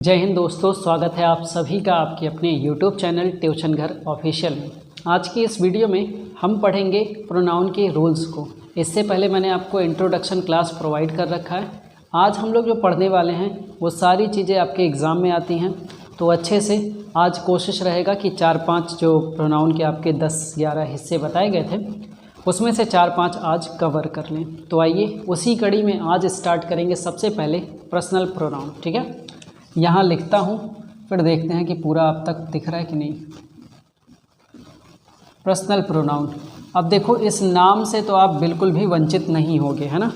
जय हिंद दोस्तों, स्वागत है आप सभी का आपके अपने YouTube चैनल ट्यूशन घर ऑफिशियल में। आज की इस वीडियो में हम पढ़ेंगे प्रोनाउन के रूल्स को। इससे पहले मैंने आपको इंट्रोडक्शन क्लास प्रोवाइड कर रखा है। आज हम लोग जो पढ़ने वाले हैं वो सारी चीज़ें आपके एग्ज़ाम में आती हैं, तो अच्छे से आज कोशिश रहेगा कि 4-5 जो प्रोनाउन के आपके 10-11 हिस्से बताए गए थे उसमें से 4-5 आज कवर कर लें। तो आइए उसी कड़ी में आज स्टार्ट करेंगे। सबसे पहले पर्सनल प्रोनाउन, ठीक है। यहाँ लिखता हूँ, फिर देखते हैं कि पूरा आप तक दिख रहा है कि नहीं। पर्सनल प्रोनाउन, अब देखो इस नाम से तो आप बिल्कुल भी वंचित नहीं होगे, है ना।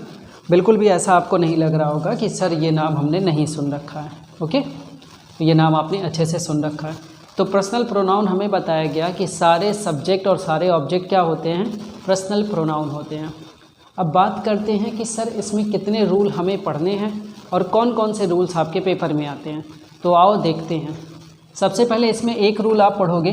बिल्कुल भी ऐसा आपको नहीं लग रहा होगा कि सर ये नाम हमने नहीं सुन रखा है। ओके, तो ये नाम आपने अच्छे से सुन रखा है। तो पर्सनल प्रोनाउन हमें बताया गया कि सारे सब्जेक्ट और सारे ऑब्जेक्ट क्या होते हैं, पर्सनल प्रोनाउन होते हैं। अब बात करते हैं कि सर इसमें कितने रूल हमें पढ़ने हैं और कौन कौन से रूल्स आपके पेपर में आते हैं। तो आओ देखते हैं। सबसे पहले इसमें एक रूल आप पढ़ोगे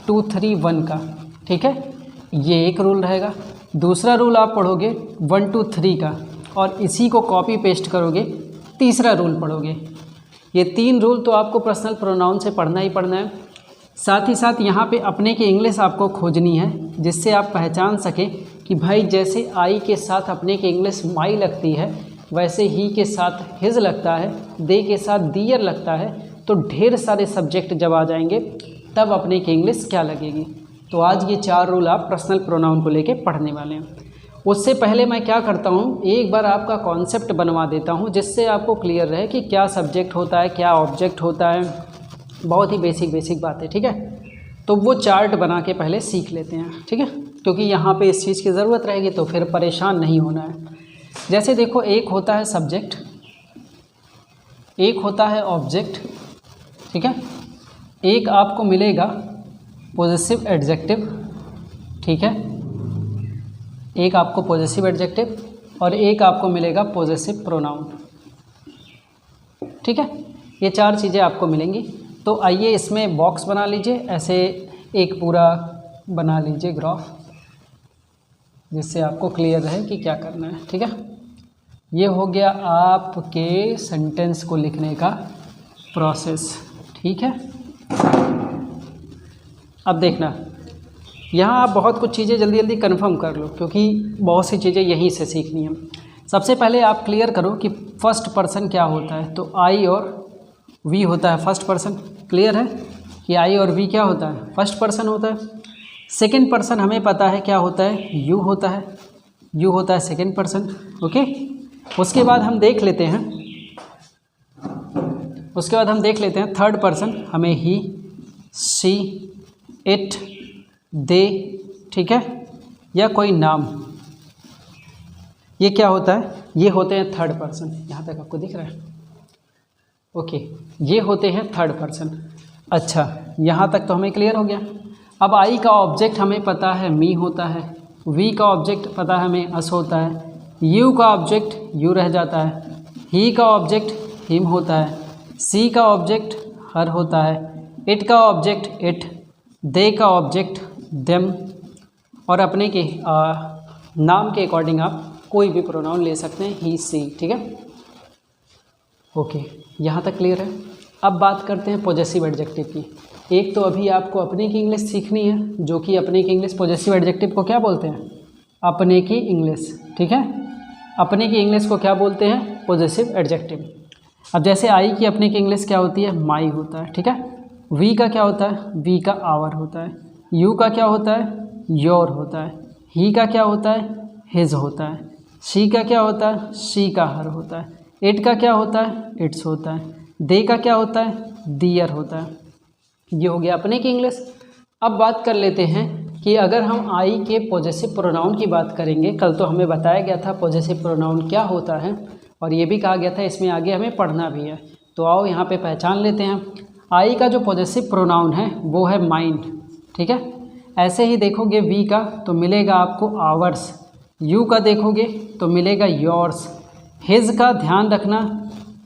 2, 3, 1 का, ठीक है, ये एक रूल रहेगा। दूसरा रूल आप पढ़ोगे 1, 2, 3 का और इसी को कॉपी पेस्ट करोगे, तीसरा रूल पढ़ोगे। ये 3 रूल तो आपको पर्सनल प्रोनाउन से पढ़ना ही पढ़ना है। साथ ही साथ यहाँ पे अपने की इंग्लिश आपको खोजनी है, जिससे आप पहचान सकें कि भाई जैसे आई के साथ अपने की इंग्लिश माई लगती है, वैसे ही के साथ हिज लगता है, दे के साथ दियर लगता है। तो ढेर सारे सब्जेक्ट जब आ जाएंगे तब अपने की इंग्लिश क्या लगेगी। तो आज ये 4 रूल आप पर्सनल प्रोनाउन को लेके पढ़ने वाले हैं। उससे पहले मैं क्या करता हूँ, एक बार आपका कॉन्सेप्ट बनवा देता हूँ, जिससे आपको क्लियर रहे कि क्या सब्जेक्ट होता है, क्या ऑब्जेक्ट होता है। बहुत ही बेसिक बात है, ठीक है। तो वो चार्ट बना के पहले सीख लेते हैं, ठीक है, क्योंकि यहाँ पे इस चीज़ की ज़रूरत रहेगी, तो फिर परेशान नहीं होना है। जैसे देखो, एक होता है सब्जेक्ट, एक होता है ऑब्जेक्ट, ठीक है। एक आपको मिलेगा पॉजेसिव एडजेक्टिव, ठीक है, एक आपको पॉजेसिव एडजेक्टिव और एक आपको मिलेगा पॉजेसिव प्रोनाउन, ठीक है। ये 4 चीज़ें आपको मिलेंगी। तो आइए इसमें बॉक्स बना लीजिए, ऐसे एक पूरा बना लीजिए ग्राफ, जिससे आपको क्लियर रहे कि क्या करना है, ठीक है। ये हो गया आपके सेंटेंस को लिखने का प्रोसेस, ठीक है। अब देखना, यहाँ आप बहुत कुछ चीज़ें जल्दी कंफर्म कर लो, क्योंकि बहुत सी चीज़ें यहीं से सीखनी है। सबसे पहले आप क्लियर करो कि फर्स्ट पर्सन क्या होता है। तो आई और वी होता है फर्स्ट पर्सन। क्लियर है कि आई और वी क्या होता है, फर्स्ट पर्सन होता है। सेकंड पर्सन हमें पता है क्या होता है, यू होता है, यू होता है सेकंड पर्सन। ओके, उसके बाद हम देख लेते हैं, थर्ड पर्सन हमें ही, शी, इट, दे, ठीक है, या कोई नाम, ये क्या होता है, ये होते हैं थर्ड पर्सन। यहाँ तक आपको दिख रहा है, ओके, ये होते हैं थर्ड पर्सन। अच्छा, यहाँ तक तो हमें क्लियर हो गया। अब आई का ऑब्जेक्ट हमें पता है मी होता है, वी का ऑब्जेक्ट पता है हमें अस होता है, यू का ऑब्जेक्ट यू रह जाता है, ही का ऑब्जेक्ट हिम होता है, सी का ऑब्जेक्ट हर होता है, इट का ऑब्जेक्ट इट, दे का ऑब्जेक्ट देम, और अपने के नाम के अकॉर्डिंग आप कोई भी प्रोनाउन ले सकते हैं, ही, सी, ठीक है। ओके, यहाँ तक क्लियर है। अब बात करते हैं पॉजेसिव एडजेक्टिव की। एक तो अभी आपको अपने की इंग्लिश सीखनी है, जो कि अपने की इंग्लिश पॉजेसिव एडजेक्टिव को क्या बोलते हैं, अपने की इंग्लिश, ठीक है। अपने की इंग्लिश को क्या बोलते हैं, पॉजेसिव एडजेक्टिव। अब जैसे आई की अपने की इंग्लिश क्या होती है, माई होता है, ठीक है। वी का क्या होता है, वी का आवर होता है। यू का क्या होता है, योर होता है। ही का क्या होता है, हिज होता है। शी का क्या होता है, शी का हर होता है। इट का क्या होता है, इट्स होता है। दे का क्या होता है, दियर होता है। ये हो गया अपने की इंग्लिश। अब बात कर लेते हैं कि अगर हम आई के पॉजेसिव प्रोनाउन की बात करेंगे, कल तो हमें बताया गया था पॉजेसिव प्रोनाउन क्या होता है, और ये भी कहा गया था इसमें आगे हमें पढ़ना भी है। तो आओ यहाँ पे पहचान लेते हैं। आई का जो पॉजेसिव प्रोनाउन है वो है माइंड, ठीक है। ऐसे ही देखोगे वी का तो मिलेगा आपको आवर्स, यू का देखोगे तो मिलेगा योर्स, हिज का ध्यान रखना,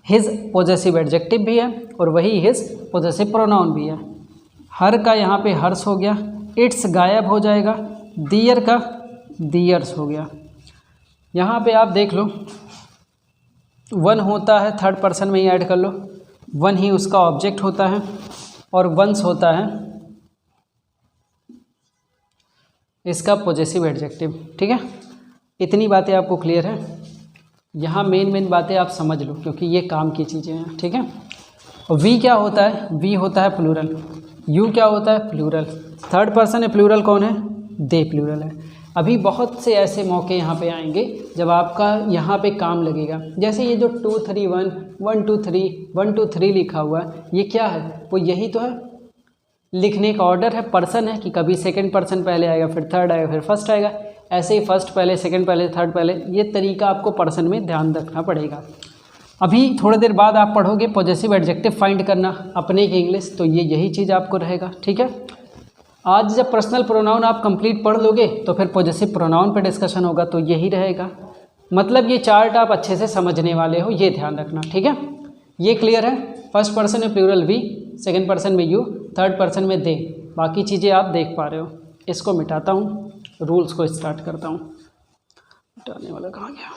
हिज पॉजेसिव एडजेक्टिव भी है और वही हिज पॉजेसिव प्रोनाउन भी है। हर का यहाँ पे हर्स हो गया, इट्स गायब हो जाएगा, दियर का दियर्स हो गया। यहाँ पे आप देख लो 1 होता है, थर्ड पर्सन में ही ऐड कर लो, वन ही उसका ऑब्जेक्ट होता है और वंस होता है इसका पॉजेसिव एडजेक्टिव। ठीक है, इतनी बातें आपको क्लियर है। यहाँ मेन बातें आप समझ लो क्योंकि ये काम की चीज़ें हैं। ठीक है, वी क्या होता है? वी होता है प्लूरल। यू क्या होता है? प्लूरल। थर्ड पर्सन है, प्लूरल कौन है? दे प्लूरल है। अभी बहुत से ऐसे मौके यहाँ पे आएंगे जब आपका यहाँ पे काम लगेगा। जैसे ये जो 2 3 1 1 2 3 1 2 3 लिखा हुआ है, ये क्या है? वो यही तो है, लिखने का ऑर्डर है, पर्सन है कि कभी सेकंड पर्सन पहले आएगा, फिर थर्ड आएगा, फिर फर्स्ट आएगा। ऐसे ही फर्स्ट पहले, सेकंड पहले, थर्ड पहले, ये तरीका आपको पर्सन में ध्यान रखना पड़ेगा। अभी थोड़ी देर बाद आप पढ़ोगे पॉजेसिव एडजेक्टिव फाइंड करना अपने की इंग्लिश, तो ये यही चीज़ आपको रहेगा। ठीक है, आज जब पर्सनल प्रोनाउन आप कंप्लीट पढ़ लोगे तो फिर पॉजेसिव प्रोनाउन पे डिस्कशन होगा, तो यही रहेगा। मतलब ये चार्ट आप अच्छे से समझने वाले हो, ये ध्यान रखना। ठीक है, ये क्लियर है। फर्स्ट पर्सन में प्लूरल वी, सेकंड पर्सन में यू, थर्ड पर्सन में दे। बाकी चीज़ें आप देख पा रहे हो। इसको मिटाता हूँ, रूल्स को स्टार्ट करता हूँ। मिटाने वाला कहाँ गया?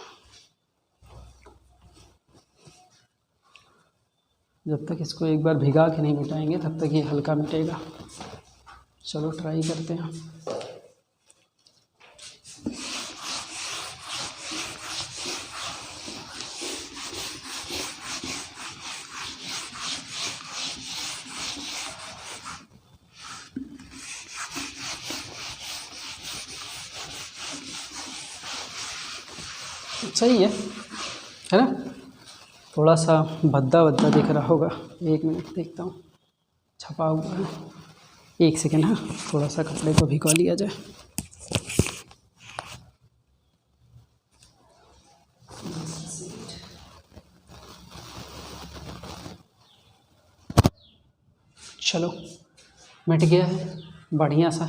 जब तक इसको एक बार भिगा के नहीं मिटाएंगे तब तक ये हल्का मिटेगा। चलो ट्राई करते हैं। सही है ना? थोड़ा सा भद्दा भद्दा दिख रहा होगा। एक मिनट देखता हूँ, छपा हुआ है। एक सेकेंड, हाँ, थोड़ा सा कपड़े को भिगो लिया जाए। चलो मिट गया है बढ़िया सा।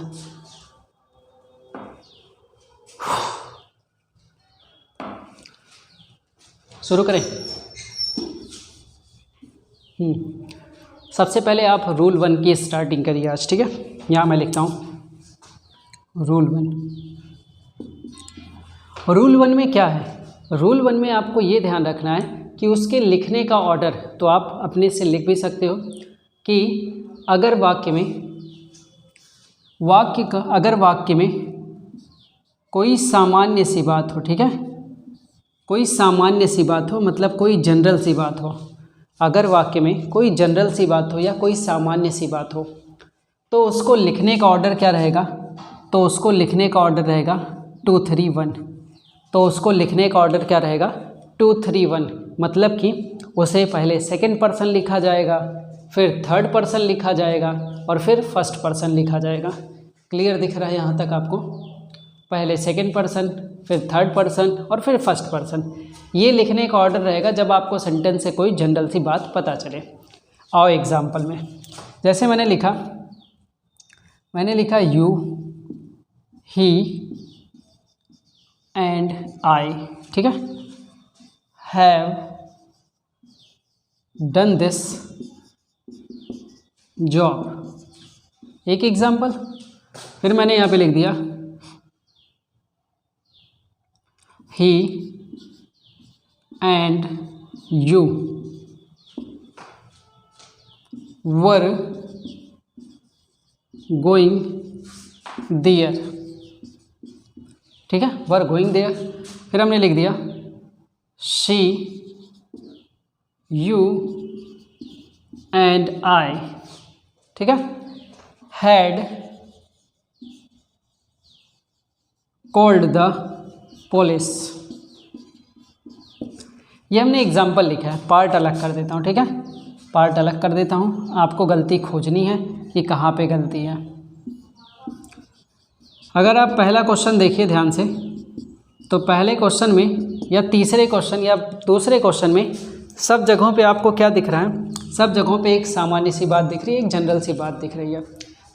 शुरू करें। सबसे पहले आप रूल 1 की स्टार्टिंग करिए आज। ठीक है, यहाँ मैं लिखता हूँ रूल 1। रूल 1 में क्या है? रूल 1 में आपको ये ध्यान रखना है कि उसके लिखने का ऑर्डर, तो आप अपने से लिख भी सकते हो कि अगर वाक्य में कोई सामान्य सी बात हो। ठीक है, कोई सामान्य सी बात हो, मतलब कोई जनरल सी बात हो। अगर वाक्य में कोई जनरल सी बात हो या कोई सामान्य सी बात हो, तो उसको लिखने का ऑर्डर क्या रहेगा? तो उसको लिखने का ऑर्डर रहेगा 2 3 1। तो उसको लिखने का ऑर्डर क्या रहेगा? 2 3 1। मतलब कि उसे पहले सेकंड पर्सन लिखा जाएगा, फिर थर्ड पर्सन लिखा जाएगा और फिर फर्स्ट पर्सन लिखा जाएगा। क्लियर दिख रहा है यहाँ तक आपको? पहले सेकंड पर्सन, फिर थर्ड पर्सन और फिर फर्स्ट पर्सन। ये लिखने का ऑर्डर रहेगा जब आपको सेंटेंस से कोई जनरल सी बात पता चले। आओ एग्जाम्पल में, जैसे मैंने लिखा यू, ही एंड आई। ठीक है, हैव डन दिस जॉब, एक एग्जाम्पल। फिर मैंने यहाँ पे लिख दिया he and you were going there। ठीक है, were going there। फिर हमने लिख दिया she, you and I। ठीक है, had called the पुलिस। ये हमने एग्जाम्पल लिखा है। पार्ट अलग कर देता हूँ। ठीक है, पार्ट अलग कर देता हूँ। आपको गलती खोजनी है कि कहाँ पे गलती है। अगर आप पहला क्वेश्चन देखिए ध्यान से, तो पहले क्वेश्चन में या तीसरे क्वेश्चन या दूसरे क्वेश्चन में सब जगहों पे आपको क्या दिख रहा है? सब जगहों पे एक सामान्य सी बात दिख रही है, एक जनरल सी बात दिख रही है।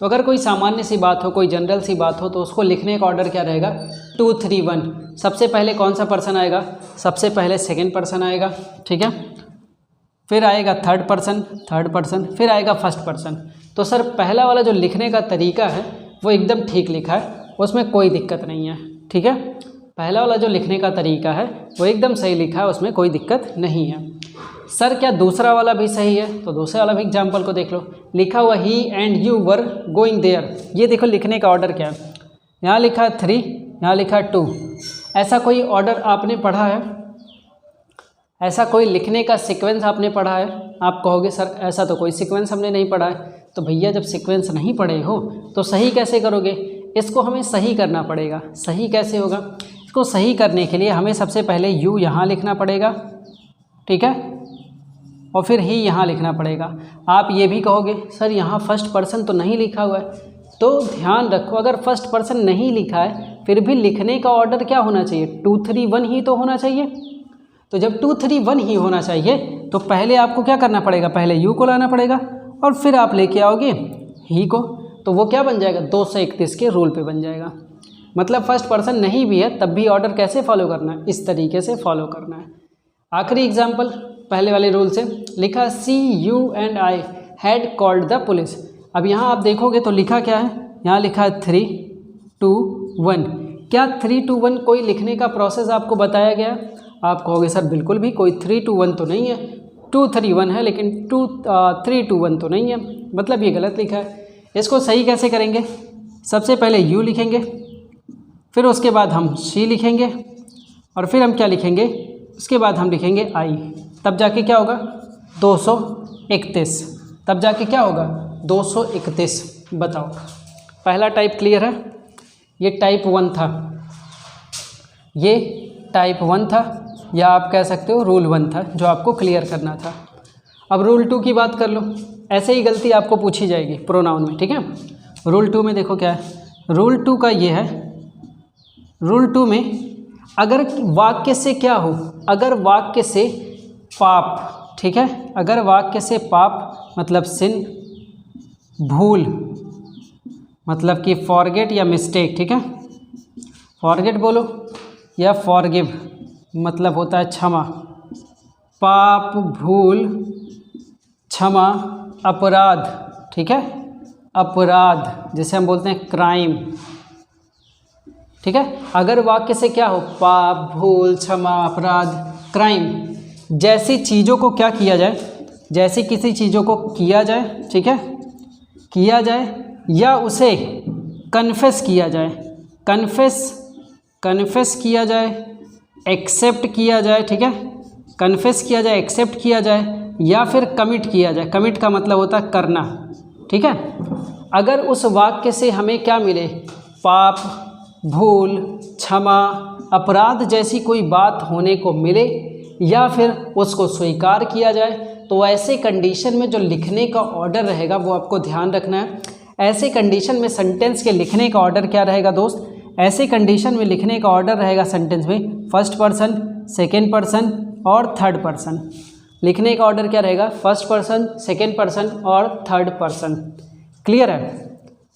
तो अगर कोई सामान्य सी बात हो, कोई जनरल सी बात हो, तो उसको लिखने का ऑर्डर क्या रहेगा? 2 3 1। सबसे पहले कौन सा पर्सन आएगा? सबसे पहले सेकंड पर्सन आएगा। ठीक है, फिर आएगा थर्ड पर्सन, फिर आएगा फर्स्ट पर्सन। तो सर पहला वाला जो लिखने का तरीका है वो एकदम ठीक लिखा है, उसमें कोई दिक्कत नहीं है। ठीक है, पहला वाला जो लिखने का तरीका है वो एकदम सही लिखा है, उसमें कोई दिक्कत नहीं है। सर क्या दूसरा वाला भी सही है? तो दूसरे वाला भी एग्जाम्पल को देख लो। लिखा हुआ ही and you were going there. ये देखो लिखने का ऑर्डर क्या है, यहाँ लिखा है 3, यहाँ लिखा है 2। ऐसा कोई ऑर्डर आपने पढ़ा है? ऐसा कोई लिखने का सीक्वेंस आपने पढ़ा है? आप कहोगे सर ऐसा तो कोई सीक्वेंस हमने नहीं पढ़ा है। तो भैया जब सीक्वेंस नहीं पढ़े हो तो सही कैसे करोगे? इसको हमें सही करना पड़ेगा। सही कैसे होगा? इसको सही करने के लिए हमें सबसे पहले यू यहाँ लिखना पड़ेगा, ठीक है, और फिर ही यहाँ लिखना पड़ेगा। आप ये भी कहोगे सर यहाँ फर्स्ट पर्सन तो नहीं लिखा हुआ है। तो ध्यान रखो, अगर फर्स्ट पर्सन नहीं लिखा है फिर भी लिखने का ऑर्डर क्या होना चाहिए? 2 3 1 ही तो होना चाहिए। तो जब 2 3 1 ही होना चाहिए तो पहले आपको क्या करना पड़ेगा? पहले यू को लाना पड़ेगा और फिर आप लेके आओगे ही को। तो वो क्या बन जाएगा? 231 के रूल पे बन जाएगा। मतलब फर्स्ट पर्सन नहीं भी है तब भी ऑर्डर कैसे फॉलो करना है? इस तरीके से फॉलो करना है। आखिरी एग्जाम्पल पहले वाले रूल से लिखा see you and I had called the police. अब यहाँ आप देखोगे तो लिखा क्या है? यहाँ लिखा है 3 2 1। क्या 3 2 1 कोई लिखने का प्रोसेस आपको बताया गया? आप कहोगे सर बिल्कुल भी कोई 3 2 1 तो नहीं है, 2 3 1 है लेकिन 3 2 1 तो नहीं है, मतलब ये गलत लिखा है। इसको सही कैसे करेंगे? सबसे पहले यू लिखेंगे, फिर उसके बाद हम सी लिखेंगे और फिर हम क्या लिखेंगे? उसके बाद हम लिखेंगे आई। तब जाके क्या होगा? 231। तब जाके क्या होगा? 231। बताओ, पहला टाइप क्लियर है? ये टाइप 1 था, ये टाइप 1 था, या आप कह सकते हो रूल 1 था जो आपको क्लियर करना था। अब रूल 2 की बात कर लो। ऐसे ही गलती आपको पूछी जाएगी प्रोनाउन में, ठीक है। रूल 2 में देखो क्या है। रूल 2 का ये है, रूल 2 में अगर वाक्य से क्या हो, अगर वाक्य से पाप, ठीक है, अगर वाक्य से पाप मतलब सिन, भूल मतलब कि फॉरगेट या मिस्टेक, ठीक है, फॉरगेट बोलो, या फॉरगिव मतलब होता है क्षमा, पाप, भूल, क्षमा, अपराध, ठीक है, अपराध जिसे हम बोलते हैं क्राइम, ठीक है। अगर वाक्य से क्या हो, पाप, भूल, क्षमा, अपराध, क्राइम जैसी चीज़ों को क्या किया जाए, जैसी किसी चीज़ों को किया जाए, ठीक है, किया जाए या उसे कन्फेस किया जाए, कन्फेस किया जाए, एक्सेप्ट किया जाए, ठीक है, कन्फेस किया जाए, एक्सेप्ट किया जाए या फिर कमिट किया जाए। कमिट का मतलब होता है करना, ठीक है। अगर उस वाक्य से हमें क्या मिले, पाप, भूल, क्षमा, अपराध जैसी कोई बात होने को मिले या फिर उसको स्वीकार किया जाए, तो ऐसे कंडीशन में जो लिखने का ऑर्डर रहेगा वो आपको ध्यान रखना है। ऐसे कंडीशन में सेंटेंस के लिखने का ऑर्डर क्या रहेगा दोस्त? ऐसे कंडीशन में लिखने का ऑर्डर रहेगा सेंटेंस में फर्स्ट पर्सन, सेकेंड पर्सन और थर्ड पर्सन। लिखने का ऑर्डर क्या रहेगा? फर्स्ट पर्सन, सेकेंड पर्सन और थर्ड पर्सन। क्लियर है?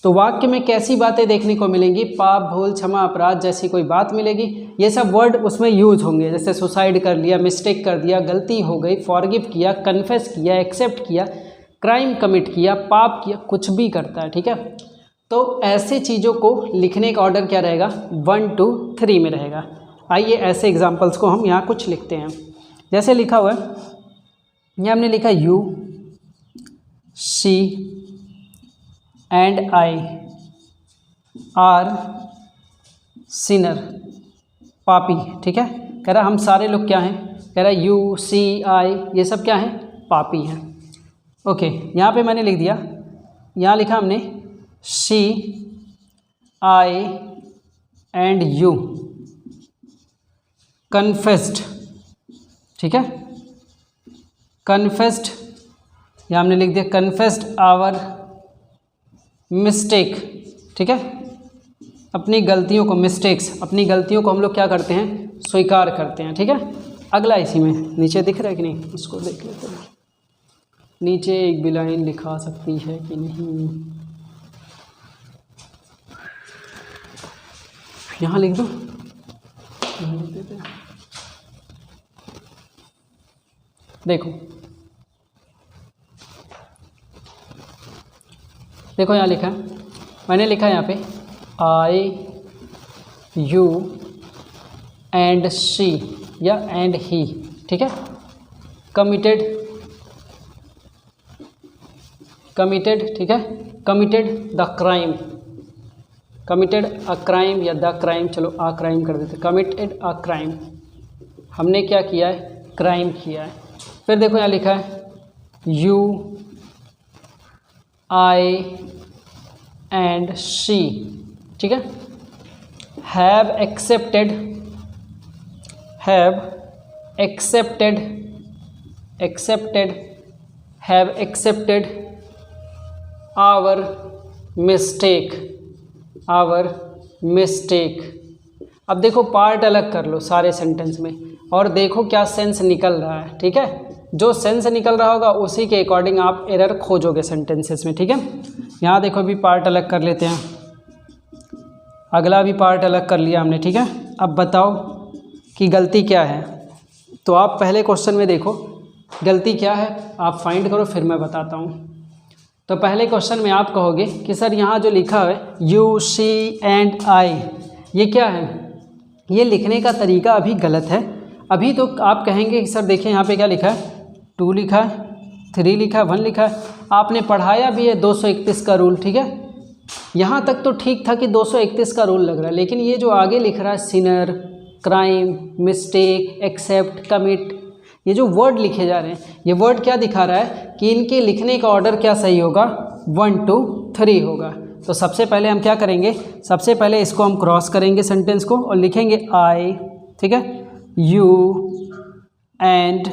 तो वाक्य में कैसी बातें देखने को मिलेंगी? पाप, भूल, क्षमा, अपराध जैसी कोई बात मिलेगी। ये सब वर्ड उसमें यूज होंगे, जैसे सुसाइड कर लिया, मिस्टेक कर दिया, गलती हो गई, फॉरगिव किया, कन्फेस किया, एक्सेप्ट किया, क्राइम कमिट किया, पाप किया, कुछ भी करता है, ठीक है। तो ऐसे चीज़ों को लिखने का ऑर्डर क्या रहेगा? 1 2 3 में रहेगा। आइए ऐसे एग्जाम्पल्स को हम यहाँ कुछ लिखते हैं। जैसे लिखा हुआ है, यहाँ हमने लिखा you, she and I are sinner, पापी, ठीक है। कह रहा हम सारे लोग क्या हैं? कह रहा यू, सी, आई ये सब क्या हैं? पापी हैं। ओके, यहाँ पे मैंने लिख दिया, यहाँ लिखा हमने सी, आई एंड यू कन्फेस्ड, ठीक है, कन्फेस्ड, यहाँ हमने लिख दिया कन्फेस्ड आवर मिस्टेक, ठीक है, अपनी गलतियों को, मिस्टेक्स, अपनी गलतियों को हम लोग क्या करते हैं? स्वीकार करते हैं, ठीक है। अगला इसी में नीचे दिख रहा है कि नहीं, उसको देख लेते हैं। नीचे एक भी लाइन लिखा सकती है कि नहीं, यहाँ लिख दो, देखो देखो यहाँ लिखा है, मैंने लिखा है यहाँ पे आई, यू एंड शी या एंड ही, ठीक है। कमिटेड, ठीक है, committed the crime, committed a crime या द क्राइम, चलो अ क्राइम कर देते, कमिटेड अ क्राइम, हमने क्या किया है, क्राइम किया है। फिर देखो यहाँ लिखा है यू आई एंड शी, ठीक है, हैव एक्सेप्टेड आवर मिस्टेक। अब देखो पार्ट अलग कर लो सारे सेंटेंस में और देखो क्या सेंस निकल रहा है, ठीक है, जो सेंस निकल रहा होगा उसी के अकॉर्डिंग आप एरर खोजोगे सेंटेंसेस में, ठीक है। यहाँ देखो अभी पार्ट अलग कर लेते हैं, अगला भी पार्ट अलग कर लिया हमने, ठीक है। अब बताओ कि गलती क्या है, तो आप पहले क्वेश्चन में देखो गलती क्या है, आप फाइंड करो, फिर मैं बताता हूँ। तो पहले क्वेश्चन में आप कहोगे कि सर यहाँ जो लिखा है यू शी एंड आई, ये क्या है, ये लिखने का तरीका अभी गलत है। अभी तो आप कहेंगे कि सर देखिए यहाँ पे क्या लिखा है, 2 लिखा है, 3 लिखा है, 1 लिखा है, आपने पढ़ाया भी है 231 का रूल, ठीक है, यहाँ तक तो ठीक था कि 231 का रूल लग रहा है, लेकिन ये जो आगे लिख रहा है sinner, crime, mistake, accept, commit, ये जो वर्ड लिखे जा रहे हैं, ये वर्ड क्या दिखा रहा है कि इनके लिखने का ऑर्डर क्या सही होगा, 1 2 3 होगा। तो सबसे पहले हम क्या करेंगे, सबसे पहले इसको हम क्रॉस करेंगे सेंटेंस को और लिखेंगे आई, ठीक है, यू एंड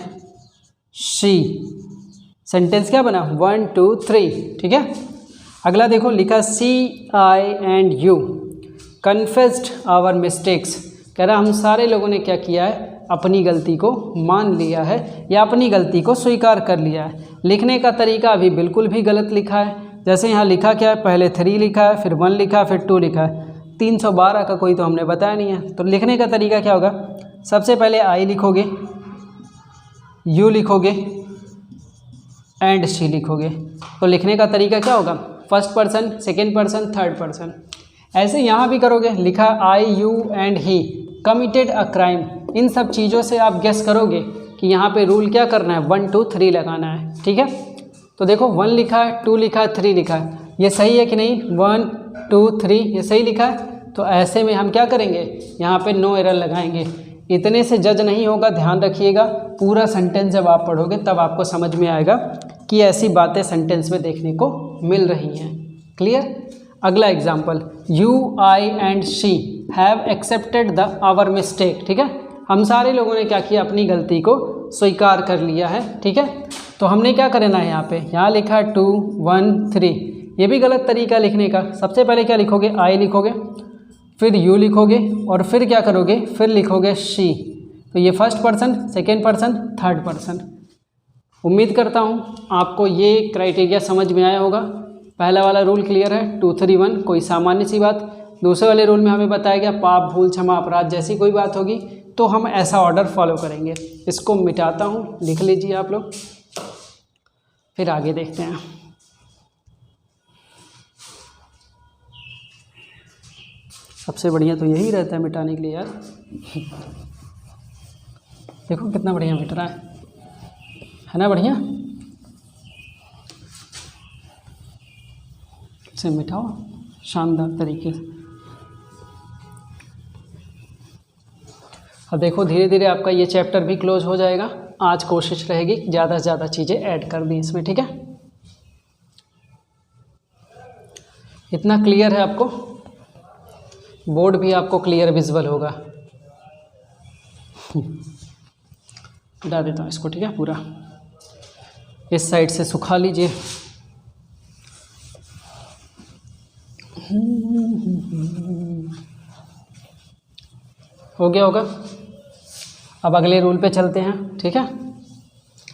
शी, सेंटेंस क्या बना 1 2 3, ठीक है। अगला देखो लिखा see I and you confessed our mistakes, कह रहा हम सारे लोगों ने क्या किया है, अपनी गलती को मान लिया है या अपनी गलती को स्वीकार कर लिया है। लिखने का तरीका अभी बिल्कुल भी गलत लिखा है, जैसे यहाँ लिखा क्या है, पहले 3 लिखा है, फिर 1 लिखा है, फिर 2 लिखा है, 312 का कोई तो हमने बताया नहीं है। तो लिखने का तरीका क्या होगा, सबसे पहले आई लिखोगे, यू लिखोगे एंड शी लिखोगे, तो लिखने का तरीका क्या होगा, first person, second person, third person. ऐसे यहाँ भी करोगे, लिखा I you and he committed a crime, इन सब चीज़ों से आप गेस करोगे कि यहाँ पे रूल क्या करना है, 1 2 3 लगाना है, ठीक है। तो देखो 1 लिखा है, 2 लिखा है, 3 लिखा है, ये सही है कि नहीं, 1 2 3 ये सही लिखा है। तो ऐसे में हम क्या करेंगे, यहाँ पे नो एरर लगाएंगे। इतने से जज नहीं होगा, ध्यान रखिएगा, पूरा सेंटेंस जब आप पढ़ोगे तब आपको समझ में आएगा कि ऐसी बातें सेंटेंस में देखने को मिल रही हैं। क्लियर। अगला example, you I and she have accepted the our mistake, ठीक है, हम सारे लोगों ने क्या किया, अपनी गलती को स्वीकार कर लिया है, ठीक है। तो हमने क्या करना है, यहाँ पे यहाँ लिखा है 2 1 3, ये भी गलत तरीका लिखने का। सबसे पहले क्या लिखोगे, आई लिखोगे, फिर यू लिखोगे और फिर क्या करोगे, फिर लिखोगे शी। तो ये first person, second person, third person. उम्मीद करता हूँ आपको ये क्राइटेरिया समझ में आया होगा। पहला वाला रूल क्लियर है, 2 3 1, कोई सामान्य सी बात। दूसरे वाले रूल में हमें बताया गया पाप, भूल, क्षमा, अपराध जैसी कोई बात होगी तो हम ऐसा ऑर्डर फॉलो करेंगे। इसको मिटाता हूँ, लिख लीजिए आप लोग, फिर आगे देखते हैं। सबसे बढ़िया तो यही रहता है मिटाने के लिए यार। देखो कितना बढ़िया मिट रहा है ना, बढ़िया। इसे मिटाओ शानदार तरीके से। अब देखो धीरे धीरे आपका ये चैप्टर भी क्लोज हो जाएगा। आज कोशिश रहेगी ज़्यादा से ज़्यादा चीज़ें ऐड कर दी इसमें, ठीक है। इतना क्लियर है आपको, बोर्ड भी आपको क्लियर विजुअल होगा। हटा देता हूँ इसको, ठीक है, पूरा इस साइड से सुखा लीजिए। हो गया होगा। अब अगले रूल पे चलते हैं, ठीक है।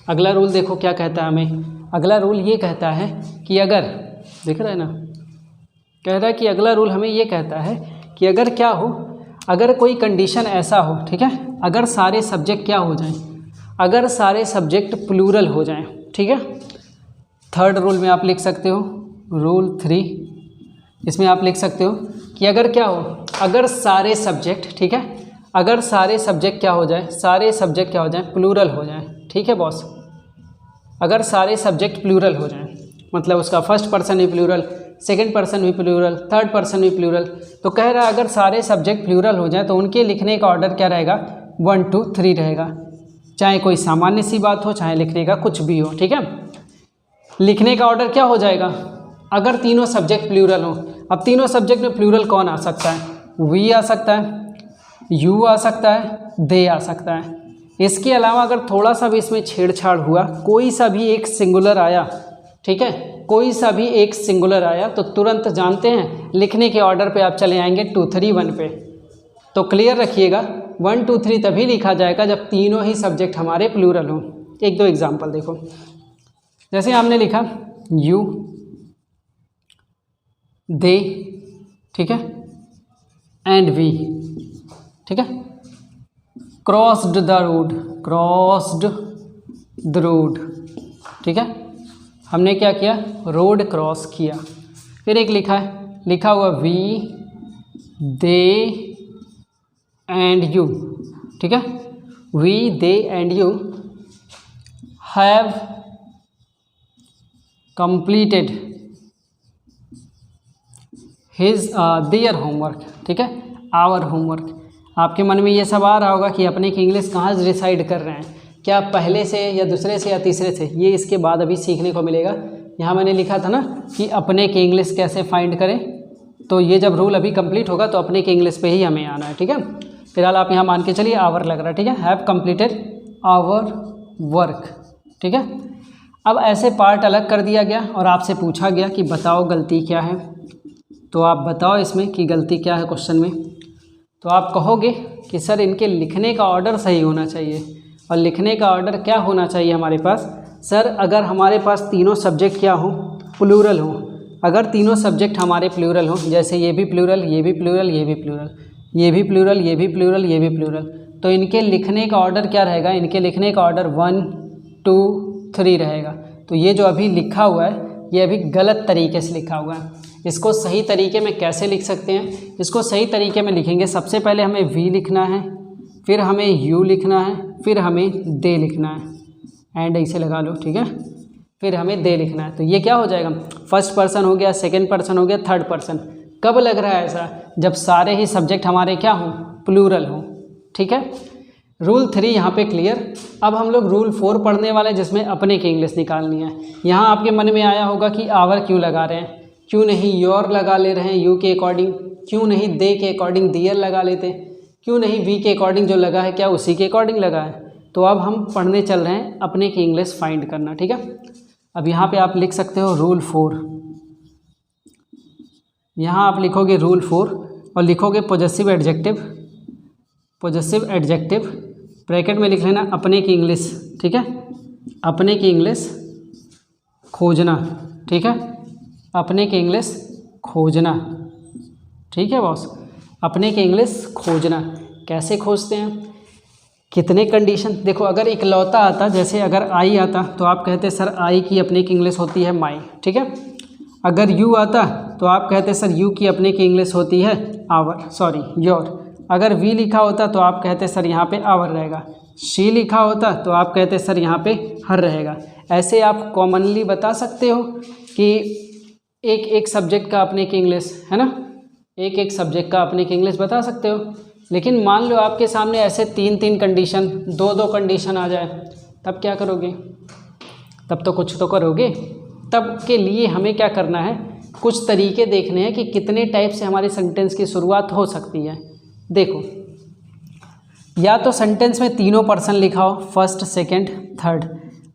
अगला रूल देखो क्या कहता है हमें। अगला रूल ये कहता है कि अगर, देख रहे हैं ना, कह रहा है कि अगला रूल हमें ये कहता है कि अगर क्या हो, अगर कोई कंडीशन ऐसा हो, ठीक है, अगर सारे सब्जेक्ट क्या हो जाएं, अगर सारे सब्जेक्ट प्लूरल हो जाएं, ठीक है। थर्ड रूल में आप लिख सकते हो, रूल 3, इसमें आप लिख सकते हो कि अगर क्या हो, अगर सारे सब्जेक्ट, ठीक है, अगर सारे सब्जेक्ट क्या हो जाए, सारे सब्जेक्ट क्या हो जाए, प्लूरल हो जाए, ठीक है बॉस। अगर सारे सब्जेक्ट प्लूरल हो जाएं, मतलब उसका फर्स्ट पर्सन भी प्लूरल, सेकंड पर्सन भी प्लूरल, थर्ड पर्सन भी प्लूरल, तो कह रहा है अगर सारे सब्जेक्ट प्लूरल हो जाए तो उनके लिखने का ऑर्डर क्या रहेगा, 1 2 3 रहेगा। चाहे कोई सामान्य सी बात हो, चाहे लिखने का कुछ भी हो, ठीक है। लिखने का ऑर्डर क्या हो जाएगा, अगर तीनों सब्जेक्ट प्लूरल हो। अब तीनों सब्जेक्ट में प्लूरल कौन आ सकता है, वी आ सकता है, यू आ सकता है, दे आ सकता है। इसके अलावा अगर थोड़ा सा भी इसमें छेड़छाड़ हुआ, कोई सा भी एक सिंगुलर आया, ठीक है, कोई सा भी एक सिंगुलर आया, तो तुरंत जानते हैं लिखने के ऑर्डर पे आप चले आएंगे 2 3 1 पे। तो क्लियर रखिएगा 1 2 3 तभी लिखा जाएगा जब तीनों ही सब्जेक्ट हमारे प्लूरल हों। एक दो एग्जाम्पल देखो, जैसे हमने लिखा यू, दे, ठीक है, एंड वी, ठीक है। Crossed the road, crossed the road, ठीक है, हमने क्या किया, रोड क्रॉस किया। फिर एक लिखा है, लिखा हुआ वी, दे एंड यू, ठीक है, we, they and you have completed his their homework, ठीक है, आवर होमवर्क। आपके मन में ये सब आ रहा होगा कि अपने की इंग्लिश कहाँ से डिसाइड कर रहे हैं, क्या पहले से या दूसरे से या तीसरे से, ये इसके बाद अभी सीखने को मिलेगा। यहाँ मैंने लिखा था ना कि अपने की इंग्लिश कैसे फाइंड करें, तो ये जब रूल अभी कंप्लीट होगा तो अपने की इंग्लिश पे ही हमें आना है, ठीक है। फिलहाल आप यहाँ मान के चलिए आवर लग रहा है, ठीक है, हैव कंप्लीटेड आवर वर्क, ठीक है। अब ऐसे पार्ट अलग कर दिया गया और आपसे पूछा गया कि बताओ गलती क्या है, तो आप बताओ इसमें कि गलती क्या है क्वेश्चन में। तो आप कहोगे कि सर इनके लिखने का ऑर्डर सही होना चाहिए, और लिखने का ऑर्डर क्या होना चाहिए हमारे पास, सर अगर हमारे पास तीनों सब्जेक्ट क्या हो, प्लूरल हो। अगर तीनों सब्जेक्ट हमारे प्लूरल हो, जैसे ये भी प्लूरल, ये भी प्लूरल, ये भी प्लूरल, ये भी प्लूरल, ये भी प्लूरल, ये भी प्लूरल, तो इनके लिखने का ऑर्डर क्या रहेगा, इनके लिखने का ऑर्डर 1 2 3 रहेगा। तो ये जो अभी लिखा हुआ है ये अभी गलत तरीके से लिखा हुआ है। इसको सही तरीके में कैसे लिख सकते हैं, इसको सही तरीके में लिखेंगे, सबसे पहले हमें वी लिखना है, फिर हमें यू लिखना है, फिर हमें दे लिखना है, एंड ऐसे लगा लो, ठीक है, फिर हमें दे लिखना है। तो ये क्या हो जाएगा, फर्स्ट पर्सन हो गया, सेकंड पर्सन हो गया, थर्ड पर्सन। कब लग रहा है ऐसा, जब सारे ही सब्जेक्ट हमारे क्या हों, प्लूरल हों, ठीक है। रूल 3 यहाँ पे क्लियर। अब हम लोग रूल 4 पढ़ने वाले हैं जिसमें अपने की इंग्लिश निकालनी है। यहाँ आपके मन में आया होगा कि आवर क्यों लगा रहे हैं, क्यों नहीं योर लगा ले रहे हैं यू के अकॉर्डिंग, क्यों नहीं दे के अकॉर्डिंग दियर लगा लेते, क्यों नहीं वी के अकॉर्डिंग जो लगा है क्या उसी के अकॉर्डिंग लगा है। तो अब हम पढ़ने चल रहे हैं अपने की इंग्लिश फाइंड करना, ठीक है। अब यहाँ पे आप लिख सकते हो रूल 4, यहाँ आप लिखोगे रूल 4 और लिखोगे possessive adjective, possessive adjective bracket में लिख लेना अपने की इंग्लिश, ठीक है, अपने की इंग्लिश खोजना, ठीक है, अपने की इंग्लिश खोजना, ठीक है बॉस। अपने की इंग्लिश खोजना कैसे खोजते हैं, कितने कंडीशन, देखो अगर इकलौता आता, जैसे अगर आई आता तो आप कहते सर आई की अपने की इंग्लिश होती है माई, ठीक है। अगर यू आता तो आप कहते सर यू की अपने की इंग्लिश होती है आवर, सॉरी योर। अगर वी लिखा होता तो आप कहते सर यहाँ पे आवर रहेगा। शी लिखा होता तो आप कहते सर यहाँ पे हर रहेगा। ऐसे आप कॉमनली बता सकते हो कि एक एक सब्जेक्ट का अपने की इंग्लिश, है ना, एक एक सब्जेक्ट का अपने की इंग्लिश बता सकते हो। लेकिन मान लो आपके सामने ऐसे 3 कंडीशन, 2 कंडीशन आ जाए, तब क्या करोगे, तब तो कुछ तो करोगे। तब के लिए हमें क्या करना है, कुछ तरीके देखने हैं कि कितने टाइप से हमारे सेंटेंस की शुरुआत हो सकती है। देखो, या तो सेंटेंस में तीनों पर्सन लिखा हो, फर्स्ट सेकंड थर्ड।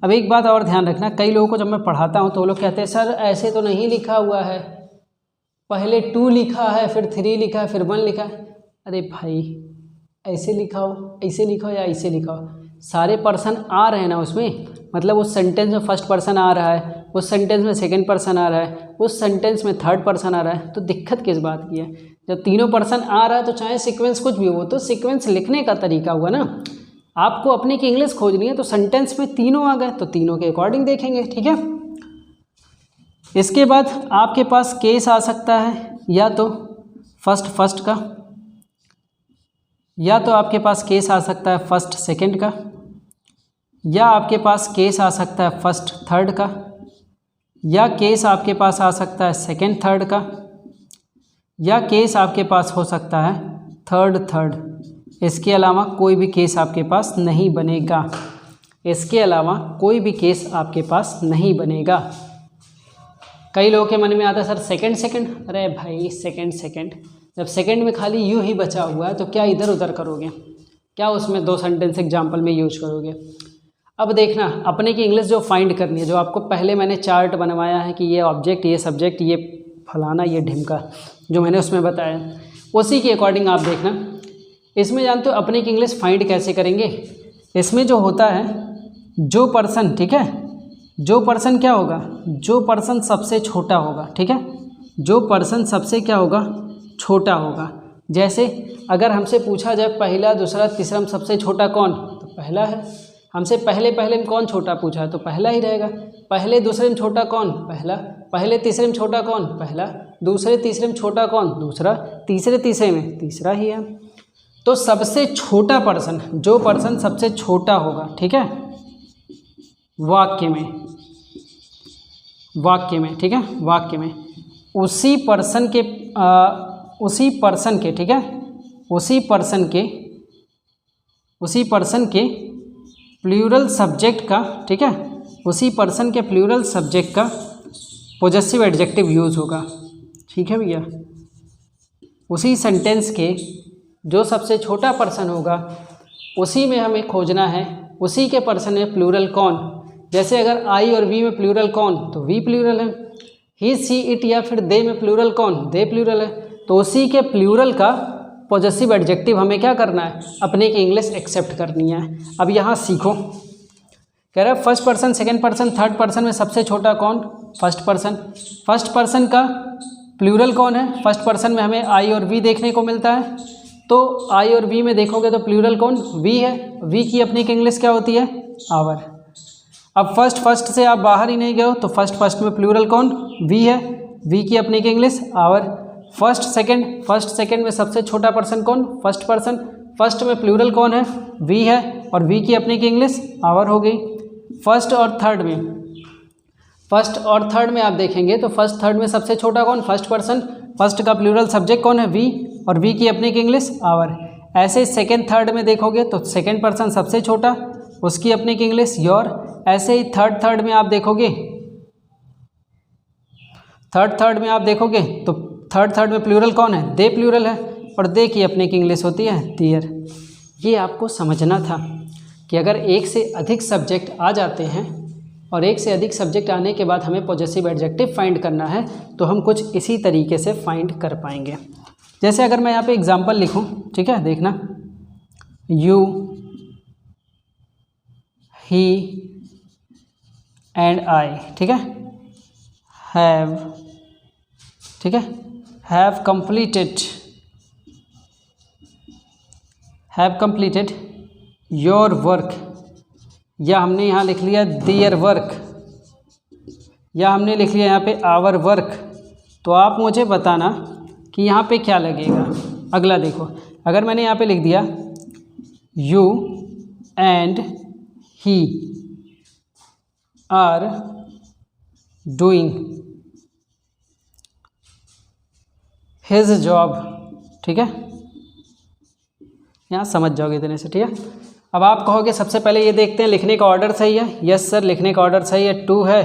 अब एक बात और ध्यान रखना, कई लोगों को जब मैं पढ़ाता हूँ तो वो लोग कहते हैं सर ऐसे तो नहीं लिखा हुआ है, पहले 2 लिखा है, फिर 3 लिखा है, फिर 1 लिखा है। अरे भाई ऐसे लिखा हो, ऐसे लिखा हो या ऐसे लिखा हो, सारे पर्सन आ रहे हैं ना उसमें, मतलब उस सेंटेंस में फर्स्ट पर्सन आ रहा है, उस सेंटेंस में सेकंड पर्सन आ रहा है, उस सेंटेंस में थर्ड पर्सन आ रहा है, तो दिक्कत किस बात की है। जब तीनों पर्सन आ रहा है तो चाहे सीक्वेंस कुछ भी हो, तो सीक्वेंस लिखने का तरीका हुआ ना। आपको अपने की इंग्लिश खोजनी है तो सेंटेंस में तीनों आ गए तो तीनों के अकॉर्डिंग देखेंगे, ठीक है। इसके बाद आपके पास केस आ सकता है, या तो फर्स्ट का, या तो आपके पास केस आ सकता है फर्स्ट सेकंड का, या आपके पास केस आ सकता है फर्स्ट थर्ड का, या केस आपके पास आ सकता है सेकंड थर्ड का, या केस आपके पास हो सकता है थर्ड। इसके अलावा कोई भी केस आपके पास नहीं बनेगा। इसके अलावा कोई भी केस आपके पास नहीं बनेगा। कई लोगों के मन में आता है सर सेकंड, अरे भाई सेकंड, जब सेकंड में खाली यू ही बचा हुआ है तो क्या इधर उधर करोगे, क्या उसमें 2 सेंटेंस एग्जाम्पल में यूज करोगे। अब देखना अपने की इंग्लिश जो फाइंड करनी है, जो आपको पहले मैंने चार्ट बनवाया है कि ये ऑब्जेक्ट, ये सब्जेक्ट, ये फलाना, ये ढिमका, जो मैंने उसमें बताया, उसी के अकॉर्डिंग आप देखना। इसमें जानते हो अपने की इंग्लिश फाइंड कैसे करेंगे। इसमें जो होता है जो पर्सन, ठीक है, जो पर्सन क्या होगा, जो पर्सन सबसे छोटा होगा, ठीक है, जो पर्सन सबसे क्या होगा, छोटा होगा। जैसे अगर हमसे पूछा जाए पहला दूसरा तीसरा में सबसे छोटा कौन, तो पहला है। हमसे पहले में कौन छोटा पूछा है तो पहला ही रहेगा। पहले दूसरे में छोटा कौन, पहला। पहले तीसरे में छोटा कौन, पहला। दूसरे तीसरे में छोटा कौन, दूसरा। तीसरे में तीसरा ही है। तो सबसे छोटा पर्सन, जो पर्सन सबसे छोटा होगा, ठीक है, वाक्य में, ठीक है, वाक्य में उसी पर्सन के ठीक है, उसी पर्सन के प्लूरल सब्जेक्ट का, ठीक है, उसी पर्सन के प्लूरल सब्जेक्ट का पॉजेसिव एडजेक्टिव यूज होगा। ठीक है भैया, उसी सेंटेंस के जो सबसे छोटा पर्सन होगा उसी में हमें खोजना है, उसी के पर्सन में प्लूरल कौन। जैसे अगर आई और वी में प्लूरल कौन, तो वी प्लूरल है। ही सी इट या फिर दे में प्लूरल कौन, दे प्लूरल है। तो उसी के प्लूरल का पॉजेसिव एडजेक्टिव हमें क्या करना है, अपने की इंग्लिश एक्सेप्ट करनी है। अब यहाँ सीखो, कह रहा है first person, second person, third person में सबसे छोटा कौन, फर्स्ट पर्सन। फर्स्ट पर्सन का प्लूरल कौन है, फर्स्ट पर्सन में हमें आई और वी देखने को मिलता है। तो आई और वी में देखोगे तो प्लूरल कौन, वी है। वी की अपनी की इंग्लिश क्या होती है, आवर। अब फर्स्ट से आप बाहर ही नहीं गए हो तो फर्स्ट में प्लूरल कौन, वी है। वी की अपनी की इंग्लिश आवर। फर्स्ट सेकंड में सबसे छोटा पर्सन कौन, फर्स्ट पर्सन। फर्स्ट में प्लूरल कौन है, वी है, और वी की अपनी की इंग्लिश आवर हो गई। फर्स्ट और थर्ड में आप देखेंगे तो फर्स्ट थर्ड में सबसे छोटा कौन, फर्स्ट पर्सन। फर्स्ट का प्लूरल सब्जेक्ट कौन है, वी, और वी की अपनी की इंग्लिश आवर। ऐसे सेकंड थर्ड में देखोगे तो सेकंड पर्सन सबसे छोटा, उसकी अपनी की इंग्लिश योर। ऐसे ही थर्ड में आप देखोगे, थर्ड में आप देखोगे तो थर्ड में प्लूरल कौन है, दे प्लूरल है, और दे की अपनी की इंग्लिश होती है देयर। ये आपको समझना था कि अगर एक से अधिक सब्जेक्ट आ जाते हैं और एक से अधिक सब्जेक्ट आने के बाद हमें पॉजेसिव एडजेक्टिव फाइंड करना है तो हम कुछ इसी तरीके से फाइंड कर पाएंगे। जैसे अगर मैं यहाँ पे एग्जांपल लिखूँ, ठीक है, देखना, यू, ही एंड आई, ठीक है, हैव, ठीक है, हैव कंप्लीटेड योर वर्क, या हमने यहाँ लिख लिया देयर वर्क, या हमने लिख लिया यहाँ पे आवर वर्क। तो आप मुझे बताना कि यहाँ पे क्या लगेगा। अगला देखो, अगर मैंने यहाँ पे लिख दिया you and he are doing his job, ठीक है, यहाँ समझ जाओगे इतने से, ठीक है। अब आप कहोगे सबसे पहले ये देखते हैं लिखने का ऑर्डर सही है। यस सर, लिखने का ऑर्डर सही है। 2 है,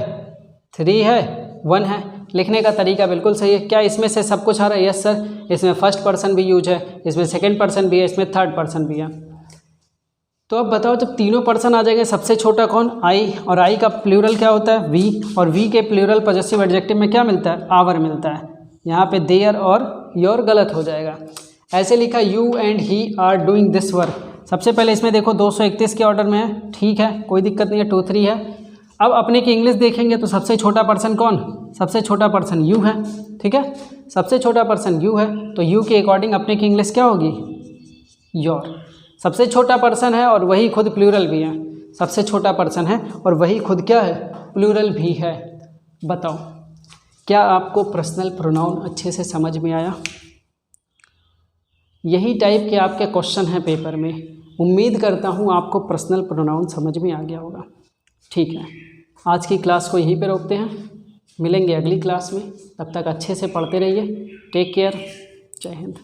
3 है, 1 है। लिखने का तरीका बिल्कुल सही है। क्या इसमें से सब कुछ आ रहा है? यस सर, इसमें फर्स्ट पर्सन भी यूज है, इसमें सेकंड पर्सन भी है, इसमें थर्ड पर्सन भी है। तो अब बताओ, जब तीनों पर्सन आ जाएंगे, सबसे छोटा कौन, आई, और आई का प्लूरल क्या होता है, वी, और वी के प्लूरल पॉजेसिव एडजेक्टिव में क्या मिलता है, आवर मिलता है। यहाँ पे देयर और योर गलत हो जाएगा। ऐसे लिखा you and he are doing this work. सबसे पहले इसमें देखो 231 के ऑर्डर में है, ठीक है, कोई दिक्कत नहीं है, 2 3 है। अब अपने की इंग्लिश देखेंगे तो सबसे छोटा पर्सन कौन, सबसे छोटा पर्सन यू है, ठीक है, सबसे छोटा पर्सन यू है। तो यू के अकॉर्डिंग अपने की इंग्लिश क्या होगी, योर। सबसे छोटा पर्सन है और वही खुद प्लूरल भी है, सबसे छोटा पर्सन है और वही खुद क्या है, प्लूरल भी है। बताओ, क्या आपको पर्सनल प्रोनाउन अच्छे से समझ में आया? यही टाइप के आपके क्वेश्चन हैं पेपर में। उम्मीद करता हूँ आपको पर्सनल प्रोनाउन समझ में आ गया होगा। ठीक है, आज की क्लास को यहीं पे रोकते हैं, मिलेंगे अगली क्लास में। तब तक अच्छे से पढ़ते रहिए। Take care. जय हिंद।